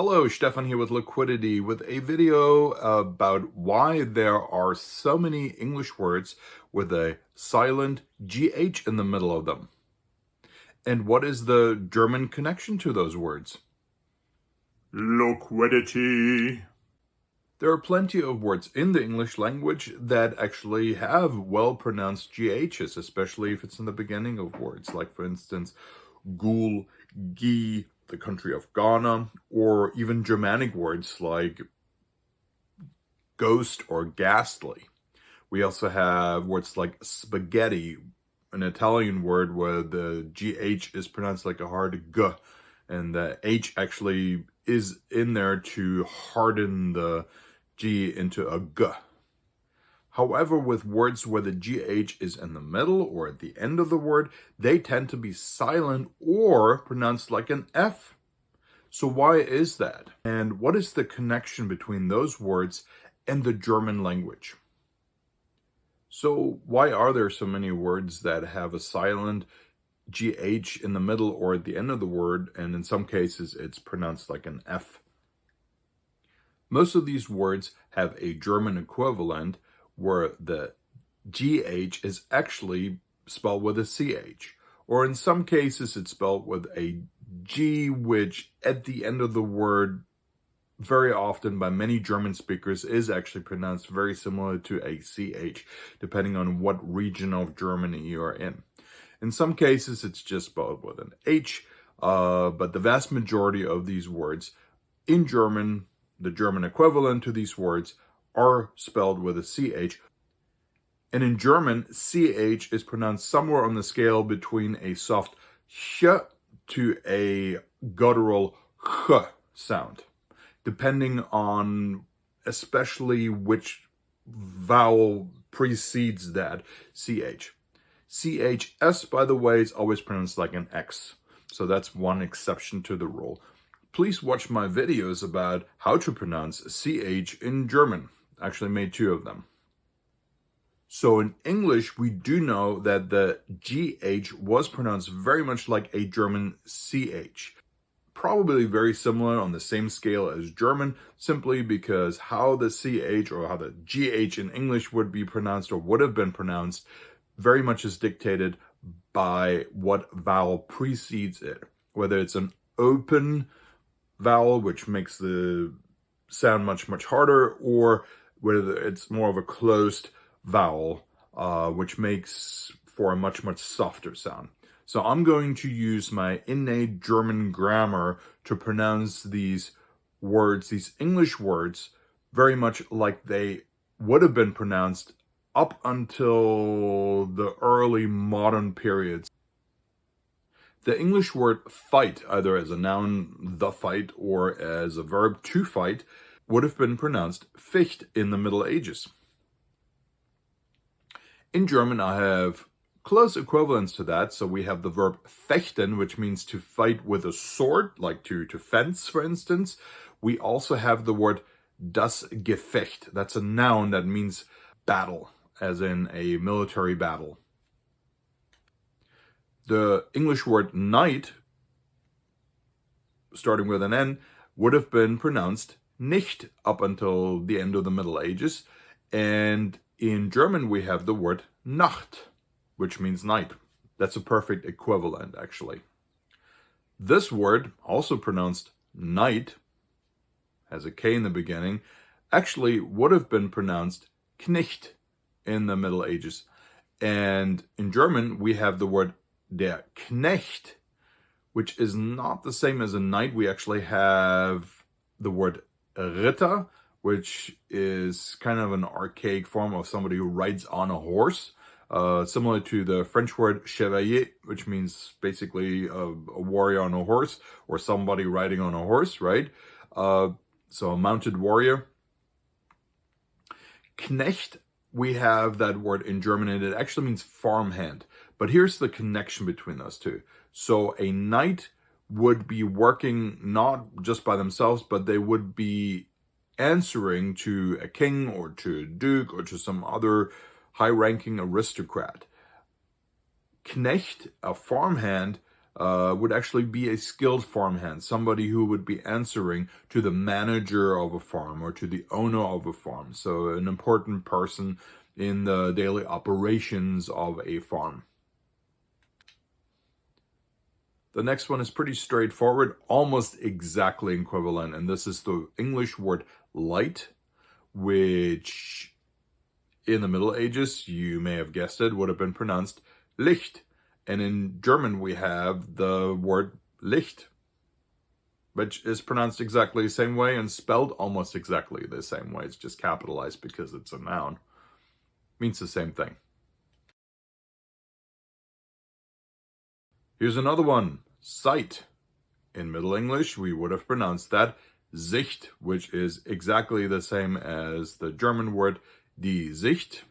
Hello, Stephan here with Liquidity with a video about why there are so many English words with a silent GH in the middle of them. And what is the German connection to those words? Liquidity. There are plenty of words in the English language that actually have well-pronounced GHs, especially if it's in the beginning of words, like for instance, ghoul, ghee, the country of Ghana, or even Germanic words like ghost or ghastly. We also have words like spaghetti, an Italian word where the GH is pronounced like a hard G, and the H actually is in there to harden the G into a G. However, with words where the GH is in the middle or at the end of the word, they tend to be silent or pronounced like an F. So why is that? And what is the connection between those words and the German language? So why are there so many words that have a silent GH in the middle or at the end of the word, and in some cases it's pronounced like an F? Most of these words have a German equivalent where the GH is actually spelled with a CH, or in some cases it's spelled with a G, which at the end of the word very often by many German speakers is actually pronounced very similar to a CH, depending on what region of Germany you are in. In some cases it's just spelled with an H, but the vast majority of these words in German, the German equivalent to these words, are spelled with a CH. And in German, CH is pronounced somewhere on the scale between a soft sh to a guttural h sound, depending on especially which vowel precedes that CH. CHS, by the way, is always pronounced like an X. So that's one exception to the rule. Please watch my videos about how to pronounce CH in German. I actually made 2 of them. So in English, we do know that the GH was pronounced very much like a German CH. Probably very similar on the same scale as German, simply because how the CH or how the GH in English would be pronounced or would have been pronounced very much is dictated by what vowel precedes it. Whether it's an open vowel, which makes the sound much harder, or whether it's more of a closed vowel, which makes for a much softer sound. So I'm going to use my innate German grammar to pronounce these words, these English words, very much like they would have been pronounced up until the early modern periods. The English word fight, either as a noun, the fight, or as a verb, to fight, would have been pronounced Ficht in the Middle Ages. In German, I have close equivalents to that. So we have the verb fechten, which means to fight with a sword, like to fence, for instance. We also have the word das Gefecht. That's a noun that means battle, as in a military battle. The English word night, starting with an N, would have been pronounced nicht up until the end of the Middle Ages. And in German, we have the word Nacht, which means night. That's a perfect equivalent, actually. This word, also pronounced night, has a K in the beginning, actually would have been pronounced Knecht in the Middle Ages. And in German, we have the word der Knecht, which is not the same as a knight. We actually have the word Ritter, which is kind of an archaic form of somebody who rides on a horse, similar to the French word chevalier, which means basically a warrior on a horse or somebody riding on a horse, right? So a mounted warrior. Knecht, we have that word in German, and it actually means farmhand. But here's the connection between those two. So a knight would be working not just by themselves, but they would be answering to a king or to a duke or to some other high-ranking aristocrat. Knecht, a farmhand, would actually be a skilled farmhand, somebody who would be answering to the manager of a farm or to the owner of a farm. So an important person in the daily operations of a farm. The next one is pretty straightforward, almost exactly equivalent, and this is the English word light, which in the Middle Ages, you may have guessed it, would have been pronounced Licht. And in German, we have the word Licht, which is pronounced exactly the same way and spelled almost exactly the same way. It's just capitalized because it's a noun. Means the same thing. Here's another one, sight. In Middle English, we would have pronounced that Sicht, which is exactly the same as the German word die Sicht.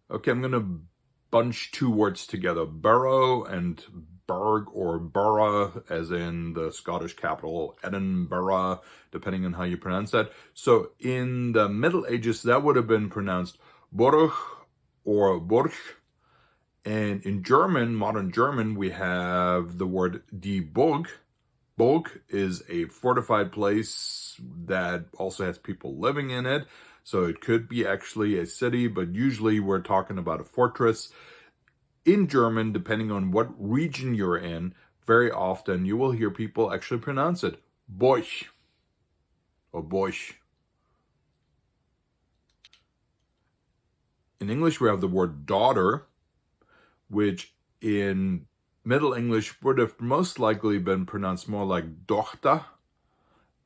Okay, I'm going to bunch two words together, borough and burg or borough, as in the Scottish capital, Edinburgh, depending on how you pronounce that. So in the Middle Ages, that would have been pronounced Burg or Burg. And in German, modern German, we have the word die Burg. Burg is a fortified place that also has people living in it. So it could be actually a city, but usually we're talking about a fortress. In German, depending on what region you're in, very often you will hear people actually pronounce it Burg or Burg. In English, we have the word daughter, which in Middle English would have most likely been pronounced more like Tochter.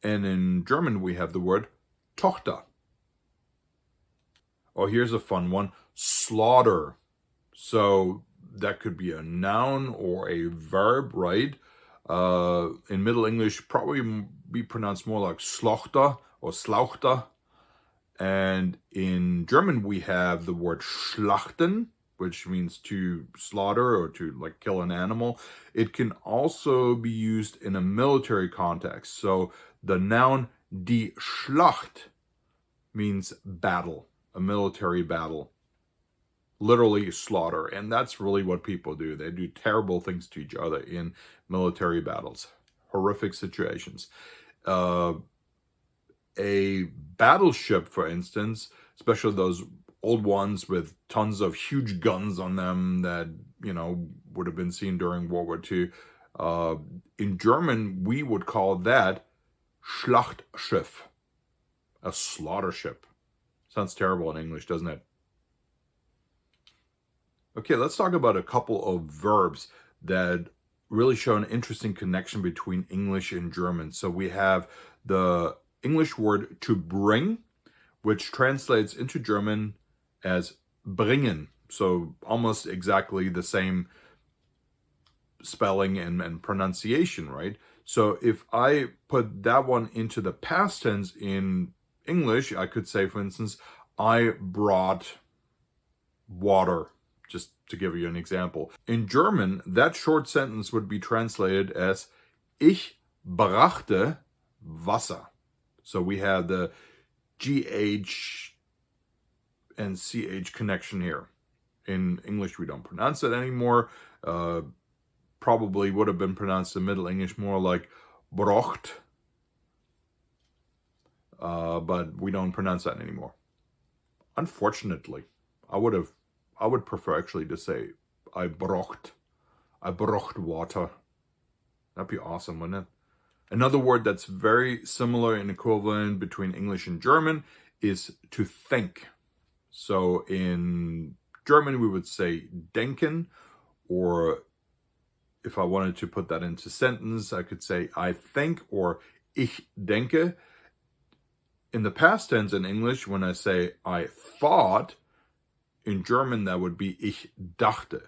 And in German, we have the word Tochter. Oh, here's a fun one, slaughter. So that could be a noun or a verb, right? In Middle English, probably be pronounced more like Slochter or Slauchter. And in German, we have the word schlachten, which means to slaughter or to like kill an animal. It can also be used in a military context. So the noun die Schlacht means battle, a military battle, literally slaughter. And that's really what people do. They do terrible things to each other in military battles, horrific situations. A battleship, for instance, especially those old ones with tons of huge guns on them that, you know, would have been seen during World War II. In German, we would call that Schlachtschiff, a slaughter ship. Sounds terrible in English, doesn't it? Okay, let's talk about a couple of verbs that really show an interesting connection between English and German. So we have the English word to bring, which translates into German as bringen. So almost exactly the same spelling and pronunciation, right? So if I put that one into the past tense in English, I could say, for instance, I brought water, just to give you an example. In German, that short sentence would be translated as Ich brachte Wasser. So we have the GH and CH connection here. In English, we don't pronounce it anymore. Probably would have been pronounced in Middle English more like brocht, but we don't pronounce that anymore. Unfortunately, I would prefer actually to say I brocht water. That'd be awesome, wouldn't it? Another word that's very similar and equivalent between English and German is to think. So in German, we would say denken, or if I wanted to put that into sentence, I could say I think or ich denke. In the past tense in English, when I say I thought, in German, that would be ich dachte.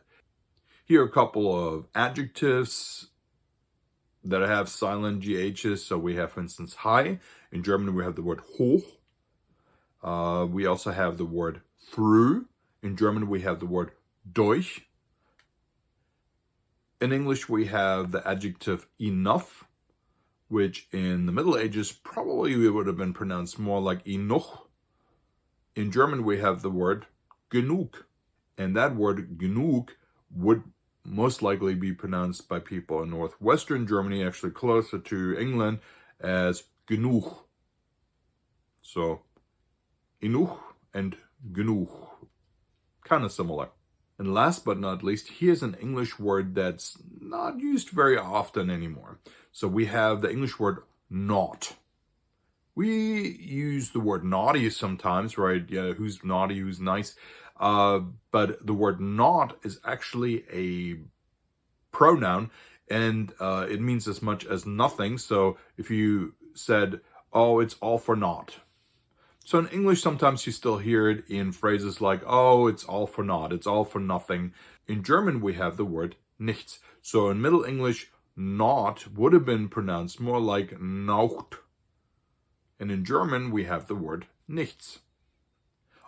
Here are a couple of adjectives that have silent GHs. So we have, for instance, high. In German, we have the word hoch. We also have the word through. In German, we have the word durch. In English, we have the adjective enough, which in the Middle Ages probably would have been pronounced more like enoch. In German, we have the word genug. And that word genug would most likely be pronounced by people in northwestern Germany, actually closer to England, as genug. So, genug and genug, kind of similar. And last but not least, here's an English word that's not used very often anymore. So we have the English word not. We use the word naughty sometimes, right? Yeah, who's naughty, who's nice. But the word not is actually a pronoun, and it means as much as nothing. So if you said, oh, it's all for naught. So in English, sometimes you still hear it in phrases like, oh, it's all for naught, it's all for nothing. In German, we have the word nichts. So in Middle English, not would have been pronounced more like naucht. And in German, we have the word nichts.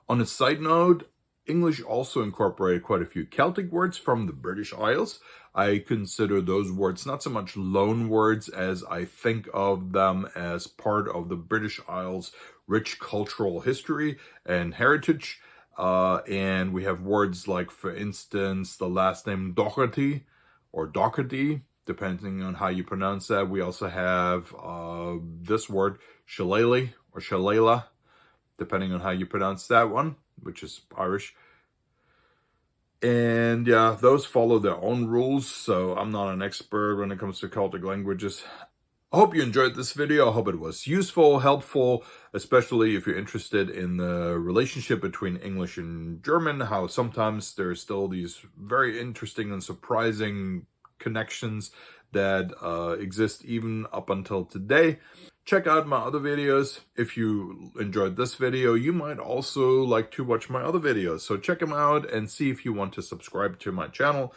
On a side note, English also incorporated quite a few Celtic words from the British Isles. I consider those words not so much loan words as I think of them as part of the British Isles' rich cultural history and heritage. And we have words like, for instance, the last name Doherty or Doherty, depending on how you pronounce that. We also have this word, shillelagh or shillelagh, depending on how you pronounce that one, which is Irish. And yeah, those follow their own rules, so I'm not an expert when it comes to Celtic languages. I hope you enjoyed this video. I hope it was useful, helpful, especially if you're interested in the relationship between English and German, how sometimes there's still these very interesting and surprising connections that exist even up until today. Check out my other videos. If you enjoyed this video, you might also like to watch my other videos. So check them out and see if you want to subscribe to my channel.